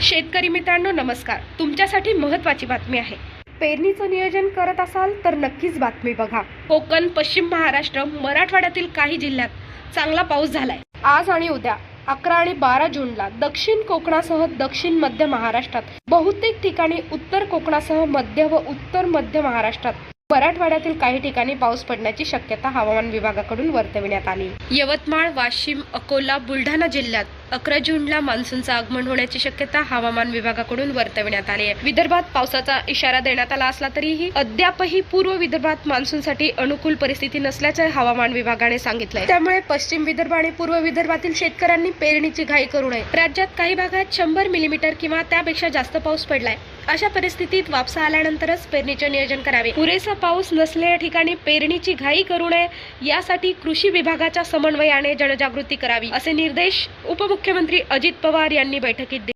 शेतकरी मित्रांनो नमस्कार. तुमच्यासाठी महत्त्वाची बातमी आहे. पेरणीचं नियोजन करत असाल तर नक्कीच बातमी बघा. कोकण, पश्चिम महाराष्ट्र, मराठवाड्यातील काही जिल्ह्यात चांगला पाऊस झालाय. आज आणि उद्या 11 आणि 12 जूनला दक्षिण कोकणासह दक्षिण मध्य महाराष्ट्रात बहुतेक ठिकाणी, उत्तर कोकणासह मध्य व उत्तर मध्य महाराष्ट्रात, मराठवाड्यातील काही ठिकाणी पाऊस पडण्याची शक्यता हवामान विभागाकडून वर्तविण्यात आली. यवतमाळ, वाशिम, अकोला, बुलढाणा जिल्ह्यात 11 जूनला मान्सूनचं आगमन होण्याची शक्यता हवामान विभागाकडून वर्तविण्यात आली आहे. विदर्भात पावसाचा इशारा देण्यात आला असला तरीही अद्यापही पूर्व विदर्भात मान्सूनसाठी अनुकूल परिस्थिती नसल्याचे हवामान विभागाने सांगितलंय. त्यामुळे पश्चिम विदर्भ आणि पूर्व विदर्भातील शेतकऱ्यांनी पेरणीची घाई करू नये. राज्यात काही भागात 100 मिलीमीटर किंवा त्यापेक्षा जास्त पाऊस पडलाय. अशा परिस्थितीत वापसा आल्यानंतरच पेरणीचे नियोजन करावे. पुरेसा पाऊस नसलेल्या ठिकाणी पेरणीची घाई करू नये, यासाठी कृषी विभागाच्या समन्वयाने जनजागृती करावी, असे निर्देश उपमुख्यमंत्री अजित पवार यांनी बैठकीत दिले.